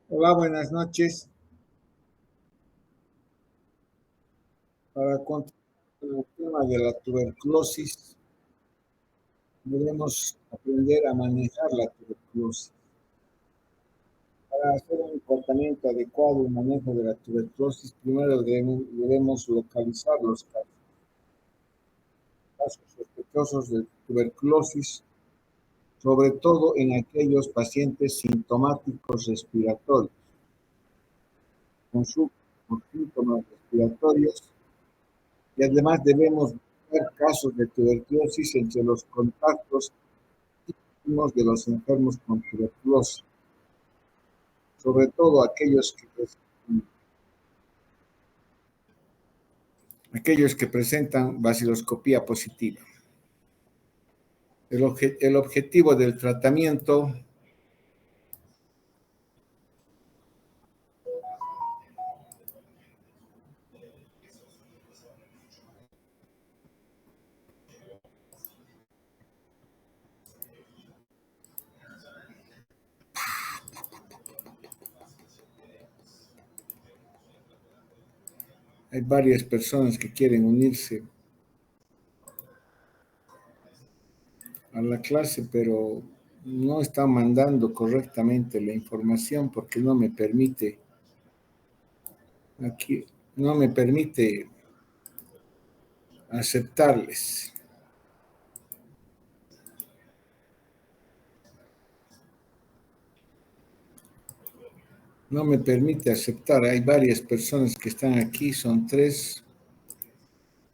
Hola, buenas noches. Para continuar con el tema de la tuberculosis, debemos aprender a manejar la tuberculosis. Para hacer un tratamiento adecuado y manejo de la tuberculosis, primero debemos localizar los casos sospechosos de tuberculosis, sobre todo en aquellos pacientes sintomáticos respiratorios, con síntomas respiratorios, y además debemos ver casos de tuberculosis entre los contactos íntimos de los enfermos con tuberculosis, sobre todo aquellos que presentan baciloscopía positiva. El objetivo del tratamiento hay varias personas que quieren unirse a la clase, pero no están mandando correctamente la información porque aquí no me permite aceptarles. No me permite aceptar. Hay varias personas que están aquí, son 3,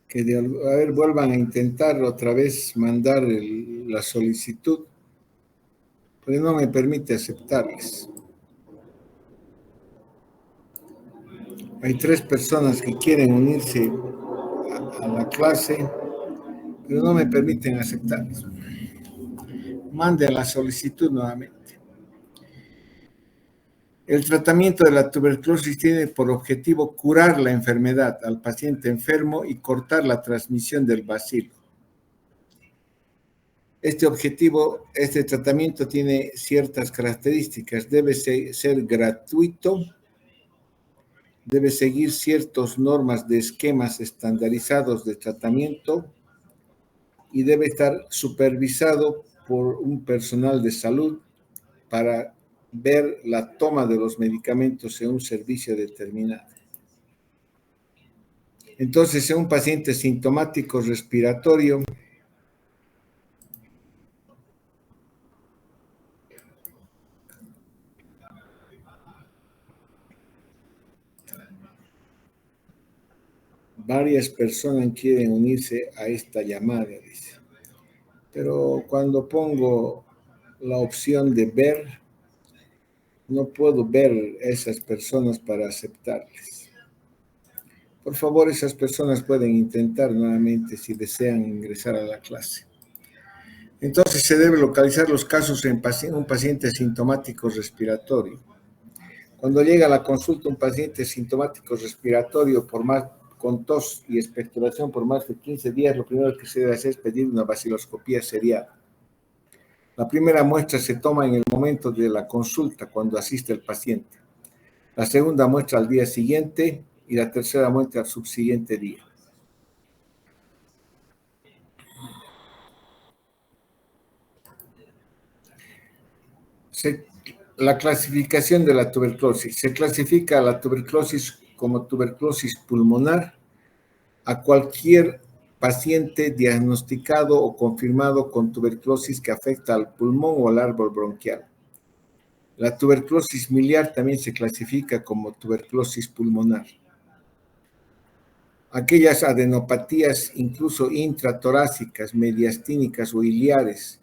que a ver, vuelvan a intentar otra vez mandar la solicitud, pero no me permite aceptarles. Hay 3 personas que quieren unirse a la clase, pero no me permiten aceptarles. Manden la solicitud nuevamente. El tratamiento de la tuberculosis tiene por objetivo curar la enfermedad al paciente enfermo y cortar la transmisión del bacilo. Este tratamiento tiene ciertas características. Debe ser gratuito, debe seguir ciertas normas de esquemas estandarizados de tratamiento y debe estar supervisado por un personal de salud para ver la toma de los medicamentos en un servicio determinado. Entonces, en un paciente sintomático respiratorio, varias personas quieren unirse a esta llamada, dice. Pero cuando pongo la opción de ver, no puedo ver a esas personas para aceptarles. Por favor, esas personas pueden intentar nuevamente si desean ingresar a la clase. Entonces, se debe localizar los casos en un paciente sintomático respiratorio. Cuando llega a la consulta un paciente sintomático respiratorio con tos y expectoración por más de 15 días, lo primero que se debe hacer es pedir una baciloscopía seriada. La primera muestra se toma en el momento de la consulta, cuando asiste el paciente. La segunda muestra al día siguiente y la tercera muestra al subsiguiente día. La clasificación de la tuberculosis. Se clasifica la tuberculosis como tuberculosis pulmonar a cualquier paciente diagnosticado o confirmado con tuberculosis que afecta al pulmón o al árbol bronquial. La tuberculosis miliar también se clasifica como tuberculosis pulmonar. Aquellas adenopatías, incluso intratorácicas, mediastínicas o iliares,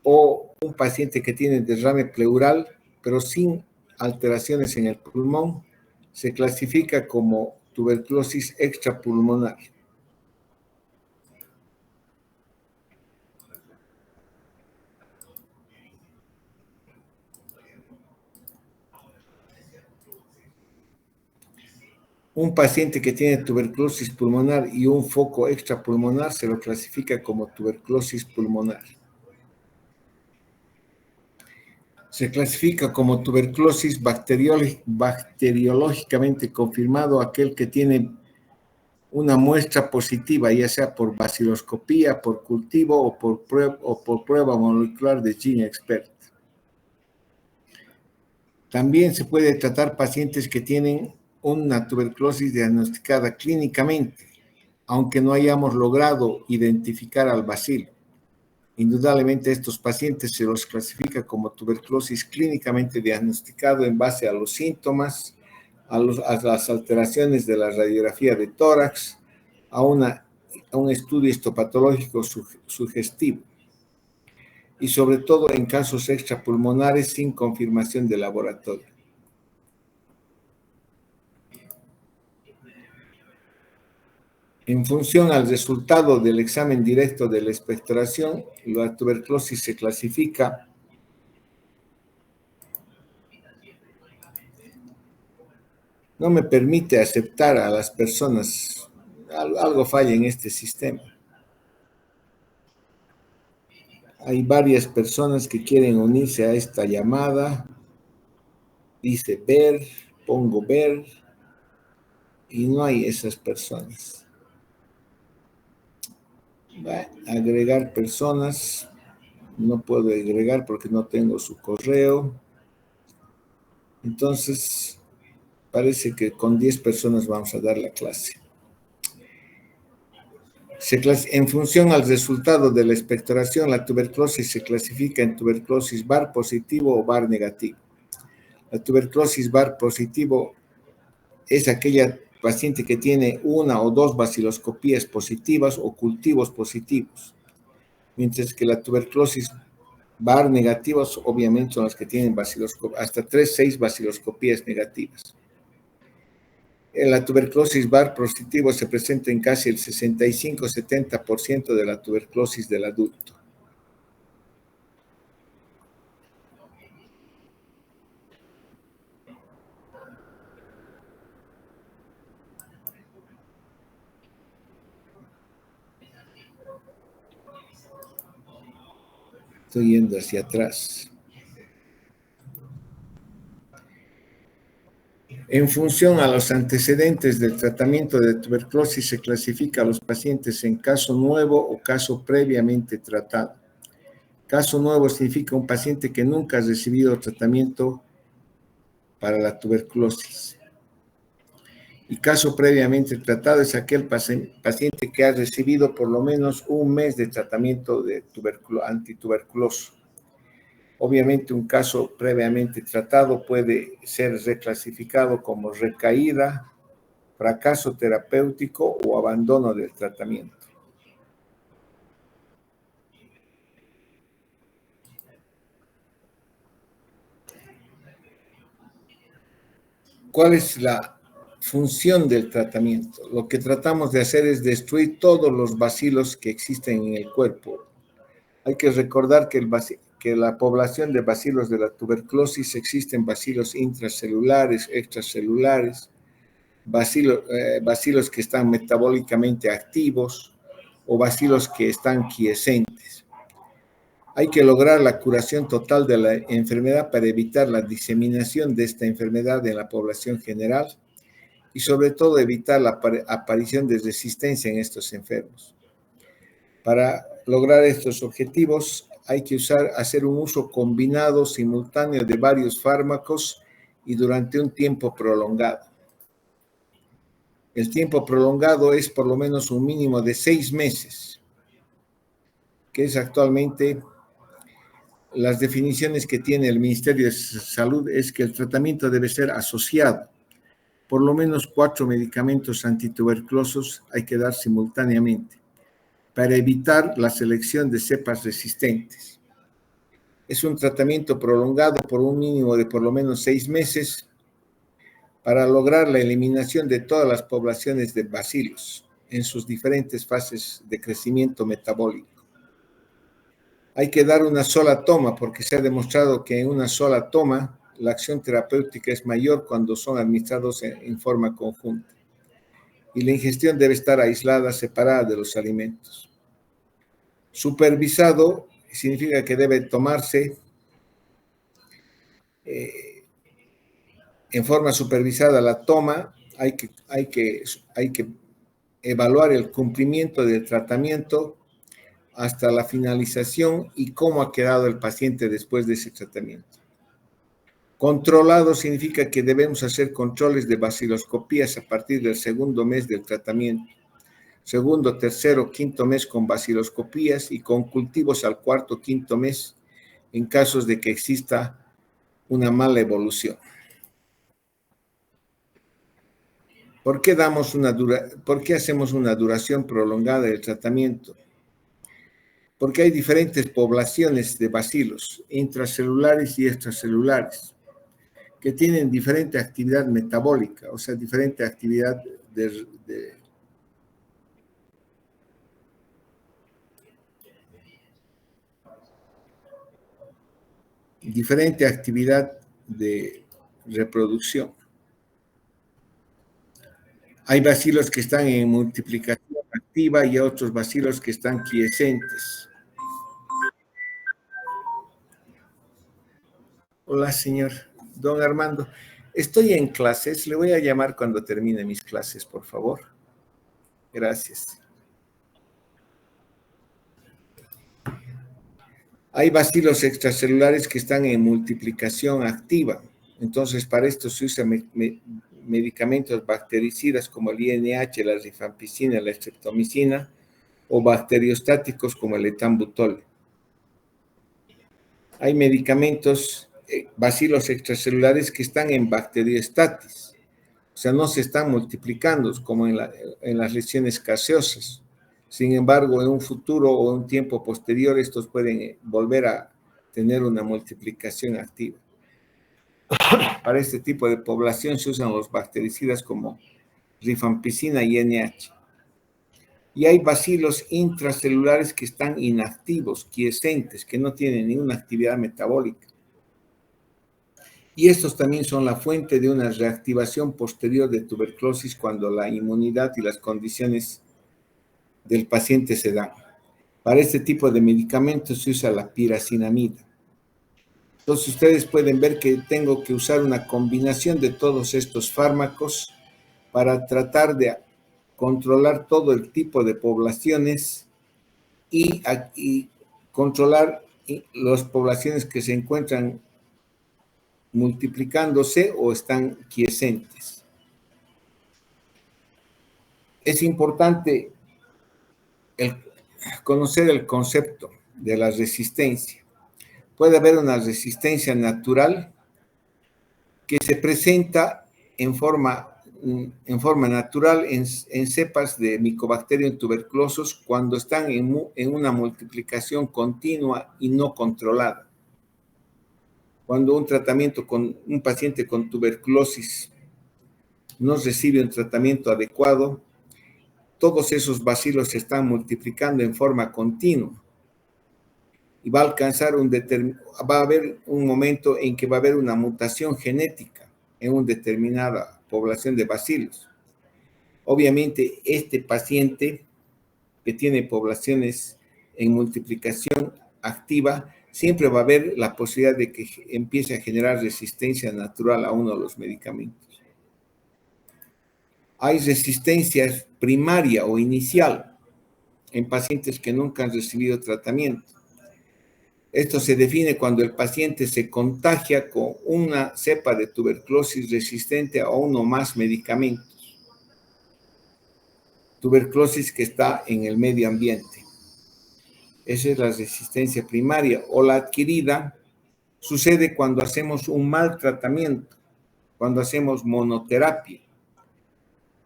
o un paciente que tiene derrame pleural, pero sin alteraciones en el pulmón, se clasifica como tuberculosis extrapulmonar. Un paciente que tiene tuberculosis pulmonar y un foco extrapulmonar se lo clasifica como tuberculosis pulmonar. Se clasifica como tuberculosis bacteriológicamente confirmado aquel que tiene una muestra positiva, ya sea por baciloscopía, por cultivo o por prueba molecular de GeneXpert. También se puede tratar pacientes que tienen una tuberculosis diagnosticada clínicamente, aunque no hayamos logrado identificar al bacilo. Indudablemente estos pacientes se los clasifica como tuberculosis clínicamente diagnosticado en base a los síntomas, a las alteraciones de la radiografía de tórax, a un estudio histopatológico sugestivo y sobre todo en casos extrapulmonares sin confirmación de laboratorio. En función al resultado del examen directo de la expectoración, la tuberculosis se clasifica no me permite aceptar a las personas. Algo falla en este sistema. Hay varias personas que quieren unirse a esta llamada. Dice ver, pongo ver, y no hay esas personas. Va a agregar personas. No puedo agregar porque no tengo su correo. Entonces, parece que con 10 personas vamos a dar la clase. En función al resultado de la expectoración, la tuberculosis se clasifica en tuberculosis VAR positivo o VAR negativo. La tuberculosis VAR positivo es aquella paciente que tiene una o dos baciloscopías positivas o cultivos positivos, mientras que la tuberculosis VAR negativas obviamente son las que tienen hasta 6 baciloscopías negativas. La tuberculosis VAR positivo se presenta en casi el 65-70% de la tuberculosis del adulto. Estoy yendo hacia atrás. En función a los antecedentes del tratamiento de tuberculosis, se clasifica a los pacientes en caso nuevo o caso previamente tratado. Caso nuevo significa un paciente que nunca ha recibido tratamiento para la tuberculosis. Y caso previamente tratado es aquel paciente que ha recibido por lo menos un mes de tratamiento de antituberculoso. Obviamente, un caso previamente tratado puede ser reclasificado como recaída, fracaso terapéutico o abandono del tratamiento. ¿Cuál es la función del tratamiento? Lo que tratamos de hacer es destruir todos los bacilos que existen en el cuerpo. Hay que recordar que la población de bacilos de la tuberculosis existen bacilos intracelulares, extracelulares, bacilos que están metabólicamente activos o bacilos que están quiescentes. Hay que lograr la curación total de la enfermedad para evitar la diseminación de esta enfermedad en la población general y sobre todo evitar la aparición de resistencia en estos enfermos. Para lograr estos objetivos hay que hacer un uso combinado, simultáneo de varios fármacos y durante un tiempo prolongado. El tiempo prolongado es por lo menos un mínimo de 6 meses, que es actualmente las definiciones que tiene el Ministerio de Salud, es que el tratamiento debe ser asociado. Por lo menos 4 medicamentos antituberculosos hay que dar simultáneamente para evitar la selección de cepas resistentes. Es un tratamiento prolongado por un mínimo de por lo menos 6 meses para lograr la eliminación de todas las poblaciones de bacilos en sus diferentes fases de crecimiento metabólico. Hay que dar una sola toma porque se ha demostrado que en una sola toma la acción terapéutica es mayor cuando son administrados en forma conjunta. Y la ingestión debe estar aislada, separada de los alimentos. Supervisado significa que debe tomarse en forma supervisada la toma. Hay que evaluar el cumplimiento del tratamiento hasta la finalización y cómo ha quedado el paciente después de ese tratamiento. Controlado significa que debemos hacer controles de baciloscopías a partir del segundo mes del tratamiento, segundo, tercero, quinto mes con baciloscopías y con cultivos al cuarto, quinto mes en casos de que exista una mala evolución. ¿Por qué hacemos una duración prolongada del tratamiento? Porque hay diferentes poblaciones de bacilos, intracelulares y extracelulares, que tienen diferente actividad metabólica, o sea, diferente actividad de reproducción. Hay bacilos que están en multiplicación activa y otros bacilos que están quiescentes. Hola, señor don Armando. Estoy en clases. Le voy a llamar cuando termine mis clases, por favor. Gracias. Hay bacilos extracelulares que están en multiplicación activa. Entonces, para esto se usan medicamentos bactericidas como el INH, la rifampicina, la streptomicina, o bacteriostáticos como el etambutol. Hay medicamentos, bacilos extracelulares que están en bacteriostatis, o sea, no se están multiplicando como en las lesiones gaseosas. Sin embargo, en un futuro o en un tiempo posterior, estos pueden volver a tener una multiplicación activa. Para este tipo de población se usan los bactericidas como rifampicina y NH. Y hay bacilos intracelulares que están inactivos, quiescentes, que no tienen ninguna actividad metabólica. Y estos también son la fuente de una reactivación posterior de tuberculosis cuando la inmunidad y las condiciones del paciente se dan. Para este tipo de medicamentos se usa la piracinamida. Entonces ustedes pueden ver que tengo que usar una combinación de todos estos fármacos para tratar de controlar todo el tipo de poblaciones y controlar las poblaciones que se encuentran multiplicándose o están quiescentes. Es importante conocer el concepto de la resistencia. Puede haber una resistencia natural que se presenta en forma natural en cepas de Mycobacterium tuberculosis cuando están en una multiplicación continua y no controlada. Cuando un paciente con tuberculosis no recibe un tratamiento adecuado, todos esos bacilos se están multiplicando en forma continua y va a haber un momento en que va a haber una mutación genética en una determinada población de bacilos. Obviamente, este paciente que tiene poblaciones en multiplicación activa, siempre va a haber la posibilidad de que empiece a generar resistencia natural a uno de los medicamentos. Hay resistencia primaria o inicial en pacientes que nunca han recibido tratamiento. Esto se define cuando el paciente se contagia con una cepa de tuberculosis resistente a uno o más medicamentos. Tuberculosis que está en el medio ambiente. Esa es la resistencia primaria, o la adquirida sucede cuando hacemos un mal tratamiento, cuando hacemos monoterapia.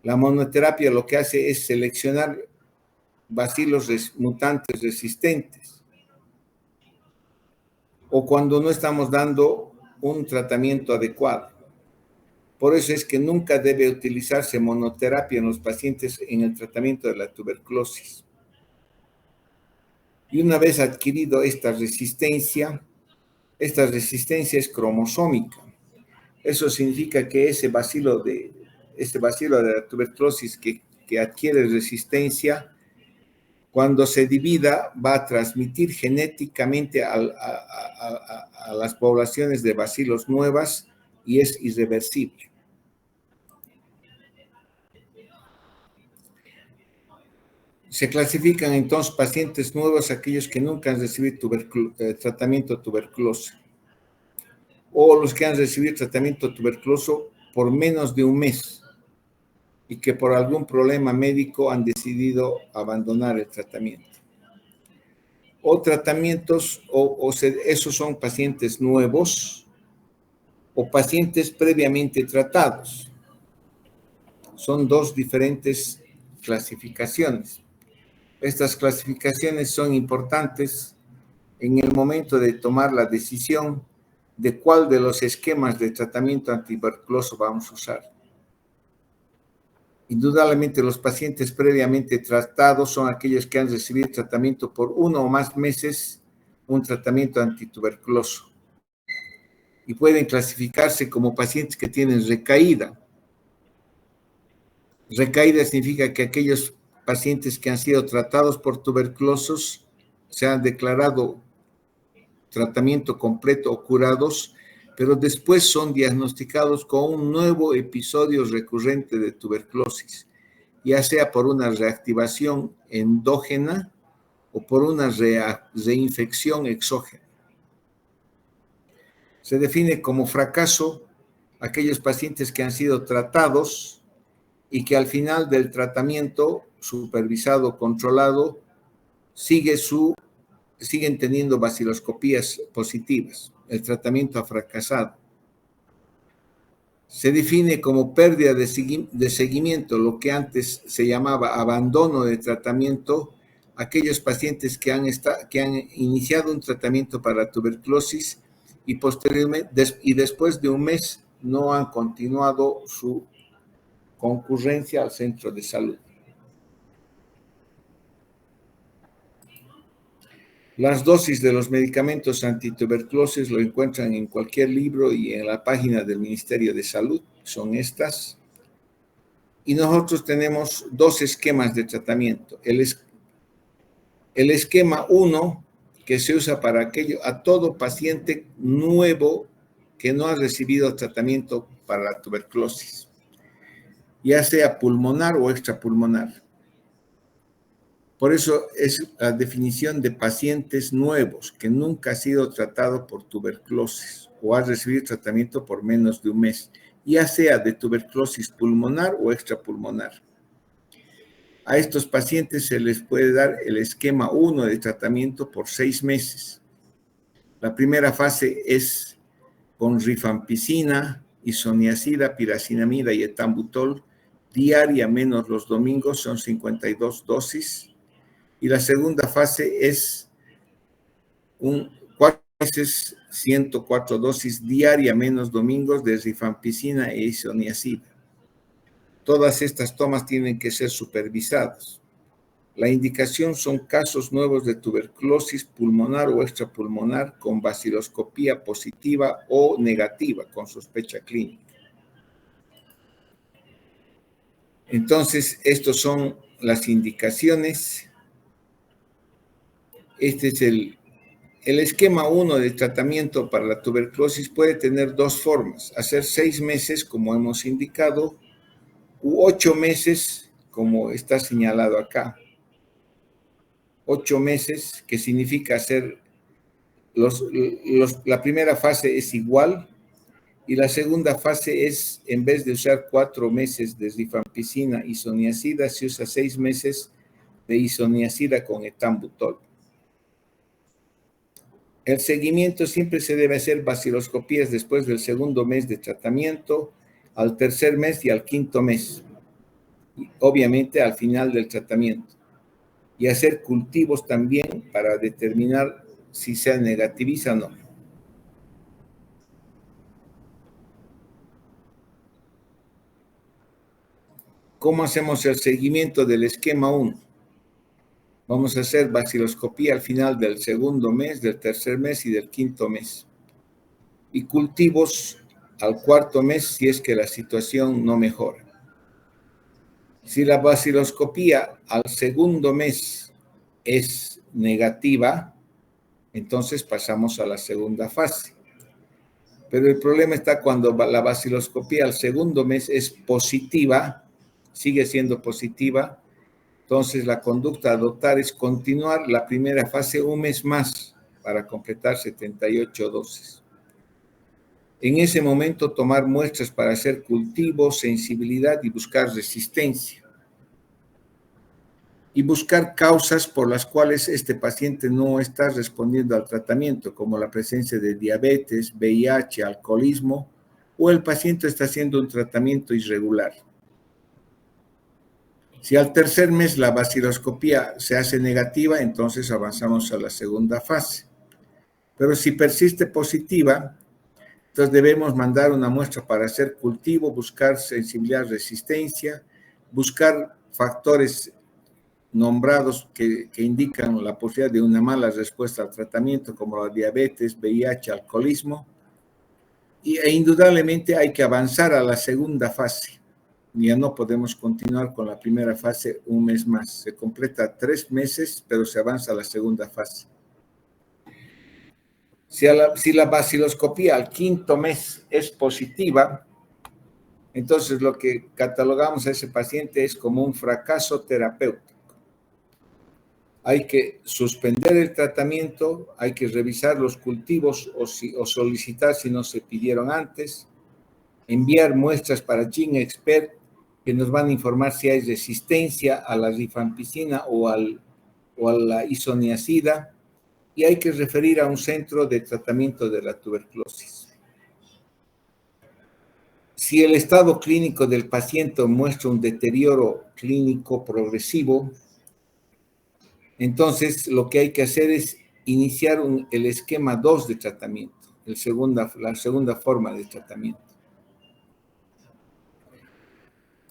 La monoterapia lo que hace es seleccionar bacilos mutantes resistentes, o cuando no estamos dando un tratamiento adecuado. Por eso es que nunca debe utilizarse monoterapia en los pacientes en el tratamiento de la tuberculosis. Y una vez adquirido esta resistencia es cromosómica. Eso significa que este bacilo de la tuberculosis que adquiere resistencia, cuando se divida, va a transmitir genéticamente a las poblaciones de bacilos nuevas y es irreversible. Se clasifican entonces pacientes nuevos aquellos que nunca han recibido tratamiento tuberculoso, o los que han recibido tratamiento tuberculoso por menos de un mes y que por algún problema médico han decidido abandonar el tratamiento. O tratamientos, esos son pacientes nuevos o pacientes previamente tratados. Son dos diferentes clasificaciones. Estas clasificaciones son importantes en el momento de tomar la decisión de cuál de los esquemas de tratamiento antituberculoso vamos a usar. Indudablemente, los pacientes previamente tratados son aquellos que han recibido tratamiento por 1 o más meses, un tratamiento antituberculoso. Y pueden clasificarse como pacientes que tienen recaída. Recaída significa que aquellos pacientes que han sido tratados por tuberculosos se han declarado tratamiento completo o curados, pero después son diagnosticados con un nuevo episodio recurrente de tuberculosis, ya sea por una reactivación endógena o por una reinfección exógena. Se define como fracaso aquellos pacientes que han sido tratados y que al final del tratamiento supervisado, controlado, siguen teniendo baciloscopías positivas. El tratamiento ha fracasado. Se define como pérdida de seguimiento, lo que antes se llamaba abandono de tratamiento, aquellos pacientes que han iniciado un tratamiento para tuberculosis y posteriormente y después de un mes no han continuado su concurrencia al centro de salud. Las dosis de los medicamentos antituberculosis lo encuentran en cualquier libro y en la página del Ministerio de Salud, son estas. Y nosotros tenemos dos esquemas de tratamiento. El esquema 1, que se usa para a todo paciente nuevo que no ha recibido tratamiento para la tuberculosis, ya sea pulmonar o extrapulmonar. Por eso es la definición de pacientes nuevos que nunca ha sido tratado por tuberculosis o ha recibido tratamiento por menos de un mes, ya sea de tuberculosis pulmonar o extrapulmonar. A estos pacientes se les puede dar el esquema 1 de tratamiento por 6 meses. La primera fase es con rifampicina, isoniazida, piracinamida y etambutol diaria menos los domingos, son 52 dosis. Y la segunda fase es 4 meses, 104 dosis diaria menos domingos de rifampicina e isoniazida. Todas estas tomas tienen que ser supervisadas. La indicación son casos nuevos de tuberculosis pulmonar o extrapulmonar con baciloscopía positiva o negativa con sospecha clínica. Entonces, estos son las indicaciones. Este es el esquema 1 de tratamiento para la tuberculosis. Puede tener dos formas: hacer 6 meses, como hemos indicado, u 8 meses, como está señalado acá. 8 meses, que significa hacer la primera fase es igual, y la segunda fase es, en vez de usar 4 meses de rifampicina isoniazida, se usa 6 meses de isoniazida con etambutol. El seguimiento siempre se debe hacer baciloscopías después del segundo mes de tratamiento, al tercer mes y al quinto mes, y obviamente al final del tratamiento. Y hacer cultivos también para determinar si se negativiza o no. ¿Cómo hacemos el seguimiento del esquema 1? Vamos a hacer baciloscopía al final del segundo mes, del tercer mes y del quinto mes. Y cultivos al cuarto mes si es que la situación no mejora. Si la baciloscopía al segundo mes es negativa, entonces pasamos a la segunda fase. Pero el problema está cuando la baciloscopía al segundo mes es positiva, sigue siendo positiva. Entonces, la conducta a adoptar es continuar la primera fase un mes más para completar 78 dosis. En ese momento, tomar muestras para hacer cultivo, sensibilidad y buscar resistencia. Y buscar causas por las cuales este paciente no está respondiendo al tratamiento, como la presencia de diabetes, VIH, alcoholismo, o el paciente está haciendo un tratamiento irregular. Si al tercer mes la baciloscopía se hace negativa, entonces avanzamos a la segunda fase. Pero si persiste positiva, entonces debemos mandar una muestra para hacer cultivo, buscar sensibilidad, resistencia, buscar factores nombrados que indican la posibilidad de una mala respuesta al tratamiento, como la diabetes, VIH, alcoholismo, e indudablemente hay que avanzar a la segunda fase. Ya no podemos continuar con la primera fase un mes más. Se completa 3 meses, pero se avanza a la segunda fase. Si la baciloscopía al quinto mes es positiva, entonces lo que catalogamos a ese paciente es como un fracaso terapéutico. Hay que suspender el tratamiento, hay que revisar los cultivos o solicitar si no se pidieron antes, enviar muestras para GeneXpert, que nos van a informar si hay resistencia a la rifampicina o a la isoniazida, y hay que referir a un centro de tratamiento de la tuberculosis. Si el estado clínico del paciente muestra un deterioro clínico progresivo, entonces lo que hay que hacer es iniciar el esquema 2 de tratamiento, la segunda forma de tratamiento.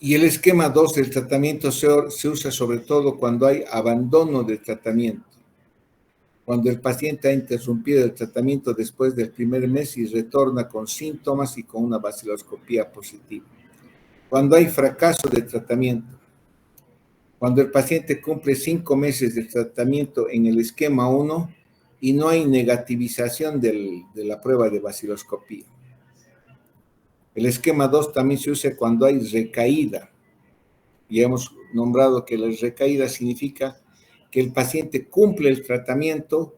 Y el esquema 2 del tratamiento se usa sobre todo cuando hay abandono del tratamiento, cuando el paciente ha interrumpido el tratamiento después del primer mes y retorna con síntomas y con una baciloscopía positiva. Cuando hay fracaso de tratamiento, cuando el paciente cumple 5 meses de tratamiento en el esquema 1 y no hay negativización de la prueba de baciloscopía. El esquema 2 también se usa cuando hay recaída. Ya hemos nombrado que la recaída significa que el paciente cumple el tratamiento,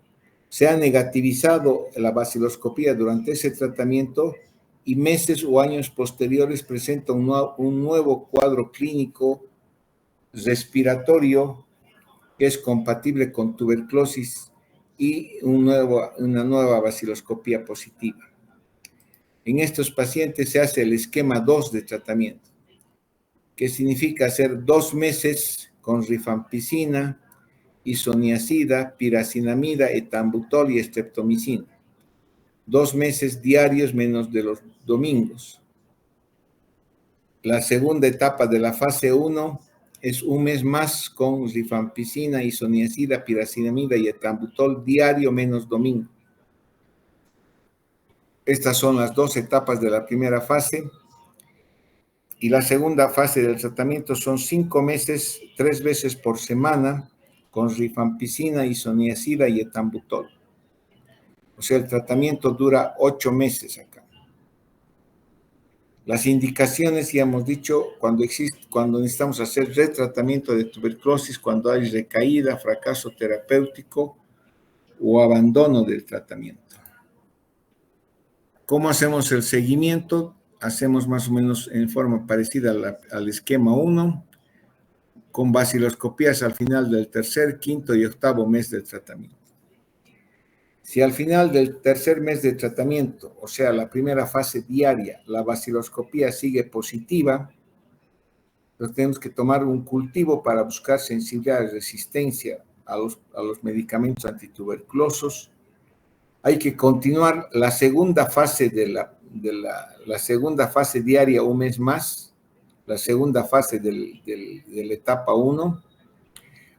se ha negativizado la baciloscopía durante ese tratamiento y meses o años posteriores presenta un nuevo cuadro clínico respiratorio que es compatible con tuberculosis y una nueva baciloscopía positiva. En estos pacientes se hace el esquema 2 de tratamiento, que significa hacer 2 meses con rifampicina, isoniazida, piracinamida, etambutol y streptomicina. 2 meses diarios menos de los domingos. La segunda etapa de la fase 1 es 1 mes más con rifampicina, isoniazida, piracinamida y etambutol diario menos domingo. Estas son las 2 etapas de la primera fase. Y la segunda fase del tratamiento son 5 meses, 3 veces por semana, con rifampicina, isoniazida y etambutol. O sea, el tratamiento dura 8 meses acá. Las indicaciones, ya hemos dicho, cuando necesitamos hacer retratamiento de tuberculosis, cuando hay recaída, fracaso terapéutico o abandono del tratamiento. ¿Cómo hacemos el seguimiento? Hacemos más o menos en forma parecida al esquema 1, con baciloscopías al final del tercer, quinto y octavo mes del tratamiento. Si al final del tercer mes de tratamiento, o sea, la primera fase diaria, la baciloscopía sigue positiva, entonces tenemos que tomar un cultivo para buscar sensibilidad y resistencia a los medicamentos antituberculosos. Hay que continuar la segunda fase la segunda fase diaria un mes más, la segunda fase de la etapa 1.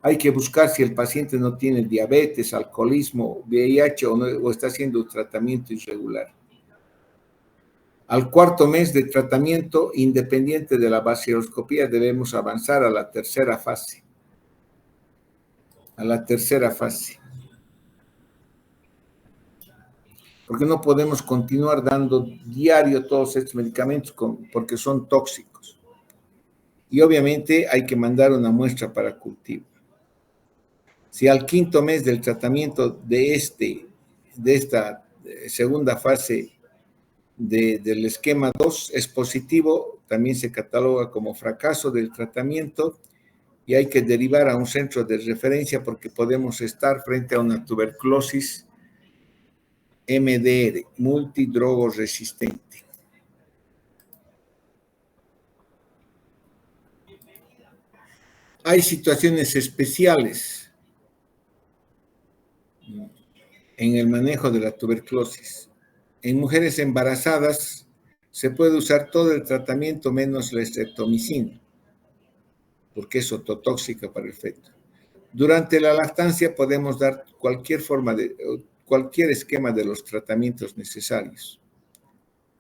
Hay que buscar si el paciente no tiene diabetes, alcoholismo, VIH o está haciendo un tratamiento irregular. Al cuarto mes de tratamiento, independiente de la baciloscopía, debemos avanzar a la tercera fase. Porque no podemos continuar dando diario todos estos medicamentos porque son tóxicos. Y obviamente hay que mandar una muestra para cultivo. Si al quinto mes del tratamiento de esta segunda fase del esquema 2 es positivo, también se cataloga como fracaso del tratamiento y hay que derivar a un centro de referencia porque podemos estar frente a una tuberculosis MDR, multidrogoresistente. Hay situaciones especiales en el manejo de la tuberculosis. En mujeres embarazadas se puede usar todo el tratamiento menos la streptomicina, porque es ototóxica para el feto. Durante la lactancia podemos dar cualquier esquema de los tratamientos necesarios.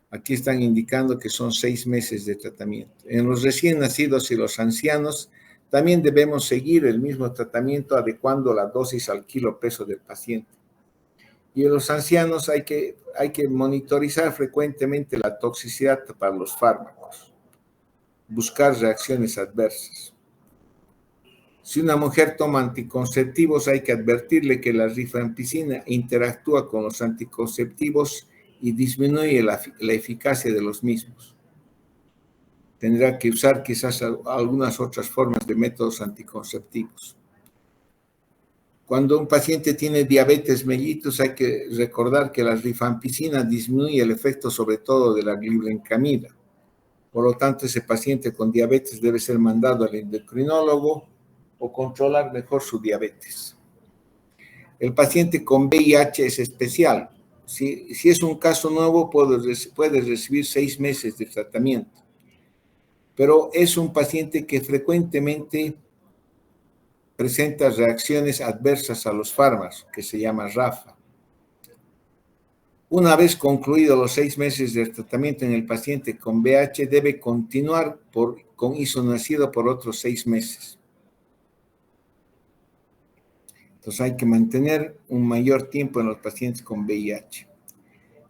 Aquí están indicando que son 6 meses de tratamiento. En los recién nacidos y los ancianos también debemos seguir el mismo tratamiento adecuando la dosis al kilo peso del paciente. Y en los ancianos hay que monitorizar frecuentemente la toxicidad para los fármacos, buscar reacciones adversas. Si una mujer toma anticonceptivos, hay que advertirle que la rifampicina interactúa con los anticonceptivos y disminuye la eficacia de los mismos. Tendrá que usar quizás algunas otras formas de métodos anticonceptivos. Cuando un paciente tiene diabetes mellitus, hay que recordar que la rifampicina disminuye el efecto sobre todo de la glibenclamida. Por lo tanto, ese paciente con diabetes debe ser mandado al endocrinólogo o controlar mejor su diabetes. El paciente con VIH es especial. Si es un caso nuevo, puede recibir 6 meses de tratamiento. Pero es un paciente que frecuentemente presenta reacciones adversas a los fármacos, que se llama RAFA. Una vez concluidos los 6 meses de tratamiento en el paciente con VIH, debe continuar con isoniazida por otros 6 meses. Entonces hay que mantener un mayor tiempo en los pacientes con VIH.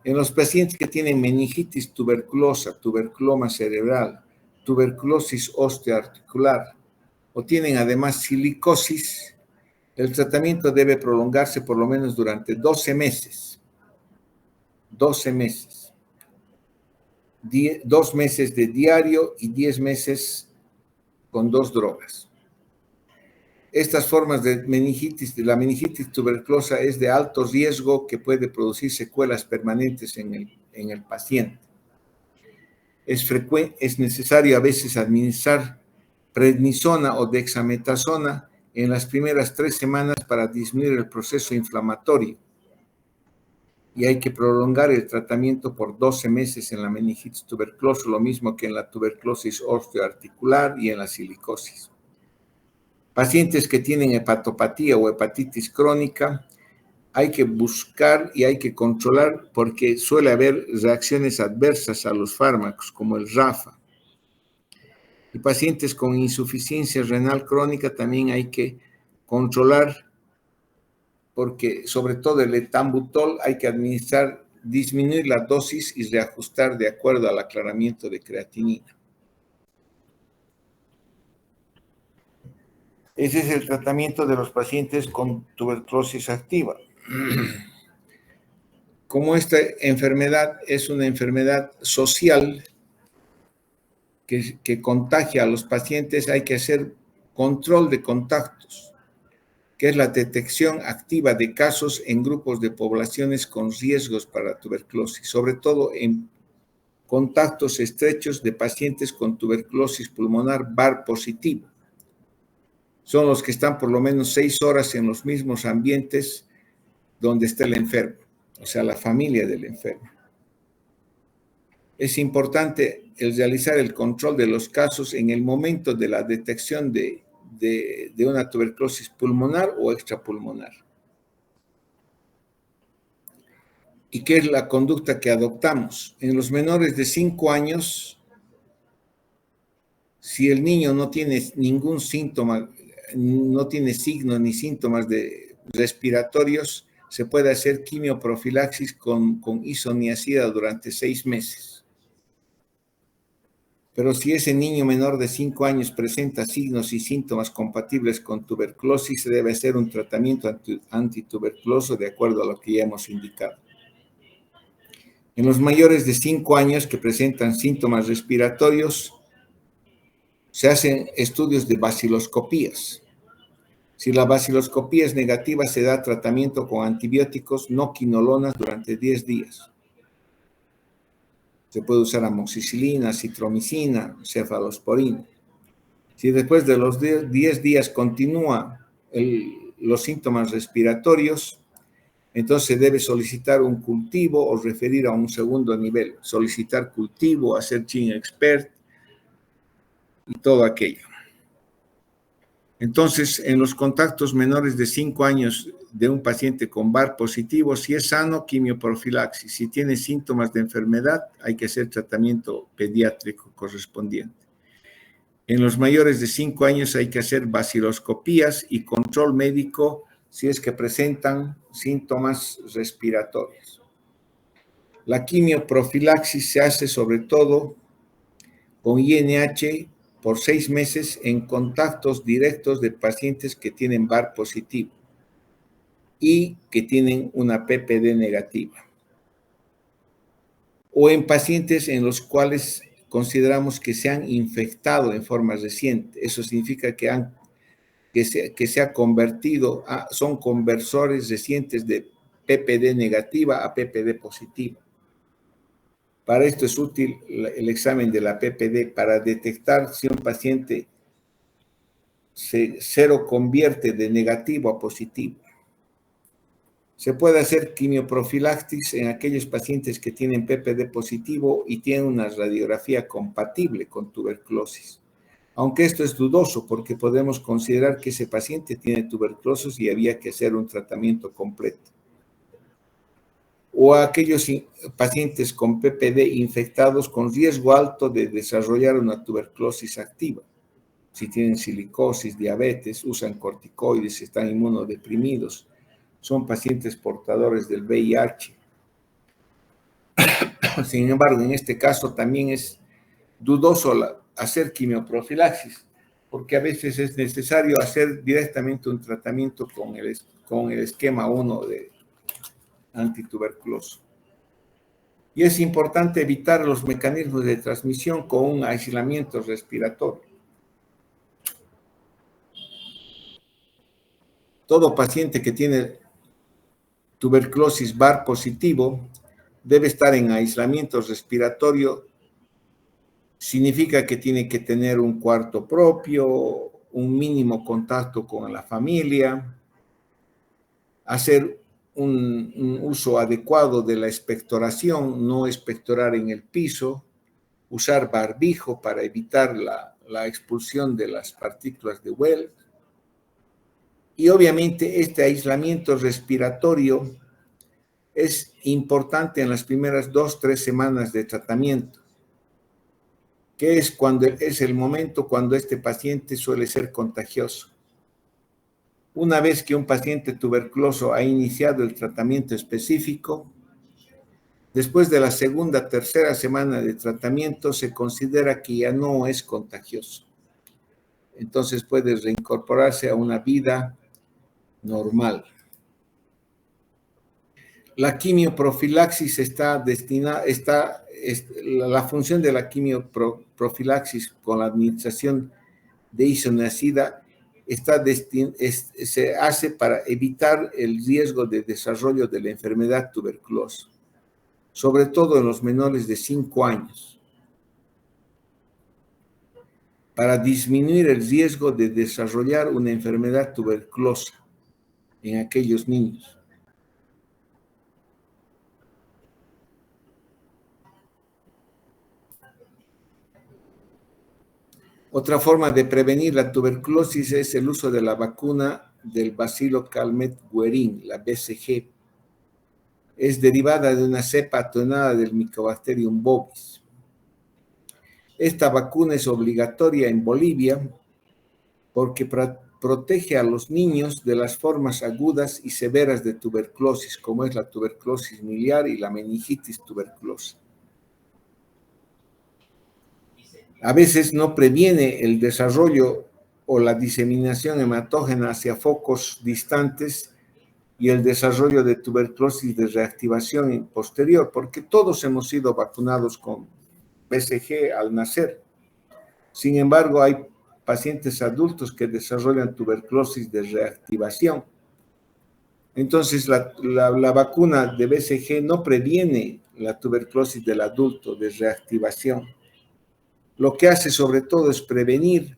En los pacientes que tienen meningitis tuberculosa, tuberculoma cerebral, tuberculosis osteoarticular o tienen además silicosis, el tratamiento debe prolongarse por lo menos durante 12 meses. 12 meses. 2 meses de diario y 10 meses con 2 drogas. Estas formas de meningitis, la meningitis tuberculosa es de alto riesgo que puede producir secuelas permanentes en el paciente. Es necesario a veces administrar prednisona o dexametasona en las primeras 3 semanas para disminuir el proceso inflamatorio. Y hay que prolongar el tratamiento por 12 meses en la meningitis tuberculosa, lo mismo que en la tuberculosis osteoarticular y en la silicosis. Pacientes que tienen hepatopatía o hepatitis crónica, hay que buscar y hay que controlar porque suele haber reacciones adversas a los fármacos, como el RAFA. Y pacientes con insuficiencia renal crónica también hay que controlar, porque sobre todo el etambutol hay que administrar, disminuir la dosis y reajustar de acuerdo al aclaramiento de creatinina. Ese es el tratamiento de los pacientes con tuberculosis activa. Como esta enfermedad es una enfermedad social que contagia a los pacientes, hay que hacer control de contactos, que es la detección activa de casos en grupos de poblaciones con riesgos para tuberculosis, sobre todo en contactos estrechos de pacientes con tuberculosis pulmonar VAR positivo. Son los que están por lo menos 6 horas en los mismos ambientes donde está el enfermo, o sea, la familia del enfermo. Es importante el realizar el control de los casos en el momento de la detección de una tuberculosis pulmonar o extrapulmonar. ¿Y qué es la conducta que adoptamos? En los menores de 5 años, si el niño no tiene ningún síntoma, no tiene signos ni síntomas respiratorios, se puede hacer quimioprofilaxis con isoniazida durante 6 meses. Pero si ese niño menor de 5 años presenta signos y síntomas compatibles con tuberculosis, se debe hacer un tratamiento antituberculoso de acuerdo a lo que ya hemos indicado. En los mayores de 5 años que presentan síntomas respiratorios, se hacen estudios de baciloscopías. Si la baciloscopía es negativa, se da tratamiento con antibióticos no quinolonas durante 10 días. Se puede usar amoxicilina, citromicina, cefalosporina. Si después de los 10 días continúa los síntomas respiratorios, entonces se debe solicitar un cultivo o referir a un segundo nivel. Solicitar cultivo, hacer Gene Expert y todo aquello. Entonces, en los contactos menores de 5 años de un paciente con VAR positivo, si es sano, quimioprofilaxis. Si tiene síntomas de enfermedad, hay que hacer tratamiento pediátrico correspondiente. En los mayores de 5 años hay que hacer baciloscopías y control médico si es que presentan síntomas respiratorios. La quimioprofilaxis se hace sobre todo con INH por 6 meses en contactos directos de pacientes que tienen VAR positivo y que tienen una PPD negativa. O en pacientes en los cuales consideramos que se han infectado en forma reciente. Eso significa que se ha convertido, son conversores recientes de PPD negativa a PPD positiva. Para esto es útil el examen de la PPD para detectar si un paciente se convierte de negativo a positivo. Se puede hacer quimioprofilaxis en aquellos pacientes que tienen PPD positivo y tienen una radiografía compatible con tuberculosis. Aunque esto es dudoso porque podemos considerar que ese paciente tiene tuberculosis y había que hacer un tratamiento completo. O a aquellos pacientes con PPD infectados con riesgo alto de desarrollar una tuberculosis activa. Si tienen silicosis, diabetes, usan corticoides, están inmunodeprimidos, son pacientes portadores del VIH. Sin embargo, en este caso también es dudoso hacer quimioprofilaxis, porque a veces es necesario hacer directamente un tratamiento con el esquema 1 de antituberculoso. Y es importante evitar los mecanismos de transmisión con un aislamiento respiratorio. Todo paciente que tiene tuberculosis VAR positivo debe estar en aislamiento respiratorio. Significa que tiene que tener un cuarto propio, un mínimo contacto con la familia, hacer un uso adecuado de la expectoración, no expectorar en el piso, usar barbijo para evitar la expulsión de las partículas de Well. Y obviamente este aislamiento respiratorio es importante en las primeras 2-3 semanas de tratamiento, que es el momento cuando este paciente suele ser contagioso. Una vez que un paciente tuberculoso ha iniciado el tratamiento específico, después de la segunda, tercera semana de tratamiento se considera que ya no es contagioso. Entonces puede reincorporarse a una vida normal. La quimioprofilaxis la función de la quimioprofilaxis con la administración de isoniazida se hace para evitar el riesgo de desarrollo de la enfermedad tuberculosa, sobre todo en los menores de 5 años, para disminuir el riesgo de desarrollar una enfermedad tuberculosa en aquellos niños. Otra forma de prevenir la tuberculosis es el uso de la vacuna del bacilo Calmette-Guerin, la BCG. Es derivada de una cepa atenuada del Mycobacterium bovis. Esta vacuna es obligatoria en Bolivia porque protege a los niños de las formas agudas y severas de tuberculosis, como es la tuberculosis miliar y la meningitis tuberculosa. A veces no previene el desarrollo o la diseminación hematógena hacia focos distantes y el desarrollo de tuberculosis de reactivación posterior, porque todos hemos sido vacunados con BCG al nacer. Sin embargo, hay pacientes adultos que desarrollan tuberculosis de reactivación. Entonces, la vacuna de BCG no previene la tuberculosis del adulto de reactivación. Lo que hace sobre todo es prevenir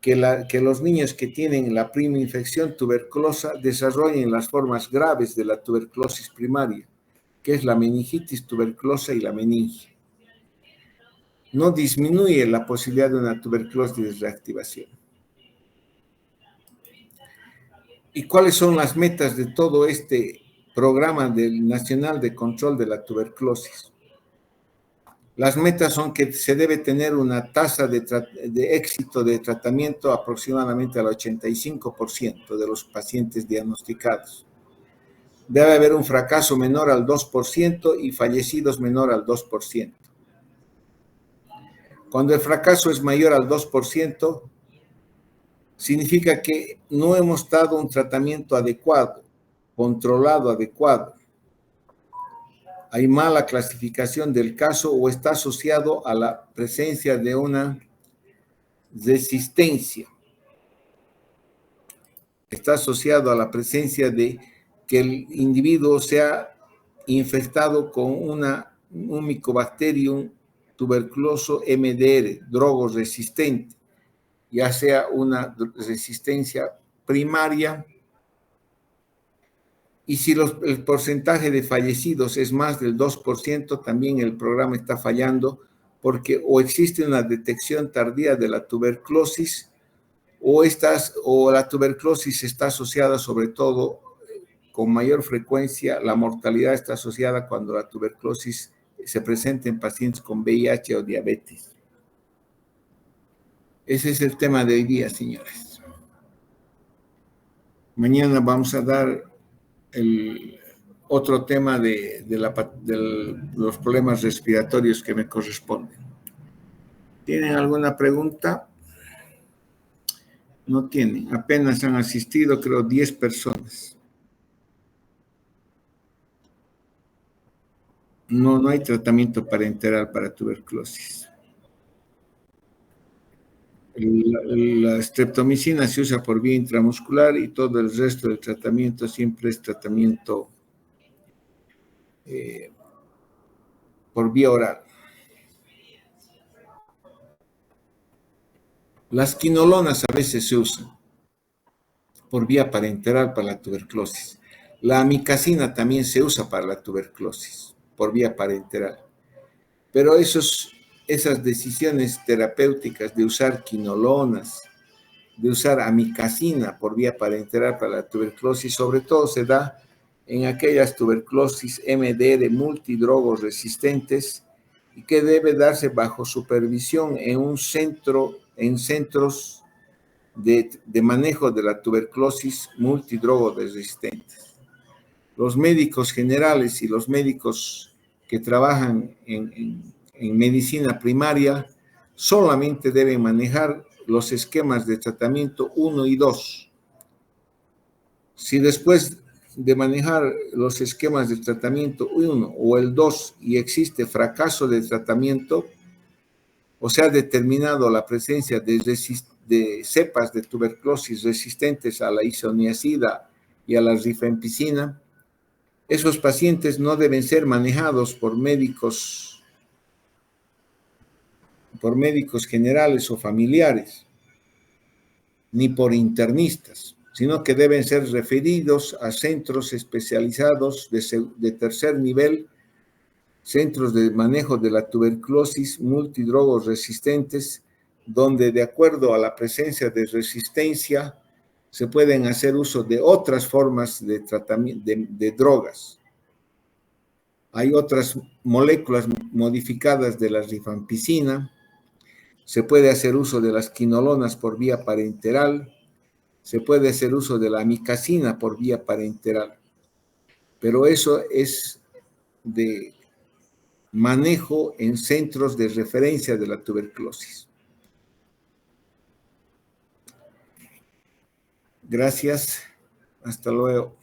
que los niños que tienen la prima infección tuberculosa desarrollen las formas graves de la tuberculosis primaria, que es la meningitis tuberculosa y la meninge. No disminuye la posibilidad de una tuberculosis de reactivación. ¿Y cuáles son las metas de todo este programa nacional de control de la tuberculosis? Las metas son que se debe tener una tasa de éxito de tratamiento aproximadamente al 85% de los pacientes diagnosticados. Debe haber un fracaso menor al 2% y fallecidos menor al 2%. Cuando el fracaso es mayor al 2%, significa que no hemos dado un tratamiento adecuado, controlado adecuado. Hay mala clasificación del caso o está asociado a la presencia de una resistencia. Está asociado a la presencia de que el individuo sea infectado con un Mycobacterium tuberculoso MDR, drogoresistente, ya sea una resistencia primaria. Y si el porcentaje de fallecidos es más del 2%, también el programa está fallando porque o existe una detección tardía de la tuberculosis o la tuberculosis está asociada sobre todo con mayor frecuencia, la mortalidad está asociada cuando la tuberculosis se presenta en pacientes con VIH o diabetes. Ese es el tema de hoy día, señores. Mañana vamos a dar otro tema de los problemas respiratorios que me corresponden. ¿Tienen alguna pregunta? No tienen. Apenas han asistido, creo, 10 personas. No hay tratamiento parenteral para tuberculosis. La streptomicina se usa por vía intramuscular y todo el resto del tratamiento siempre es tratamiento por vía oral. Las quinolonas a veces se usan por vía parenteral para la tuberculosis. La amicacina también se usa para la tuberculosis por vía parenteral. Pero esas decisiones terapéuticas de usar quinolonas, de usar amicacina por vía parenteral para la tuberculosis, sobre todo se da en aquellas tuberculosis MDR multidrogos resistentes y que debe darse bajo supervisión en centros de manejo de la tuberculosis multidrogoresistentes. Los médicos generales y los médicos que trabajan en medicina primaria solamente deben manejar los esquemas de tratamiento 1 y 2. Si después de manejar los esquemas de tratamiento 1 o el 2 y existe fracaso de tratamiento, o se ha determinado la presencia de cepas de tuberculosis resistentes a la isoniazida y a la rifampicina, esos pacientes no deben ser manejados por médicos generales o familiares, ni por internistas, sino que deben ser referidos a centros especializados de tercer nivel, centros de manejo de la tuberculosis multidrogos resistentes, donde de acuerdo a la presencia de resistencia se pueden hacer uso de otras formas de tratamiento de drogas. Hay otras moléculas modificadas de la rifampicina, se puede hacer uso de las quinolonas por vía parenteral, se puede hacer uso de la amicacina por vía parenteral, pero eso es de manejo en centros de referencia de la tuberculosis. Gracias, hasta luego.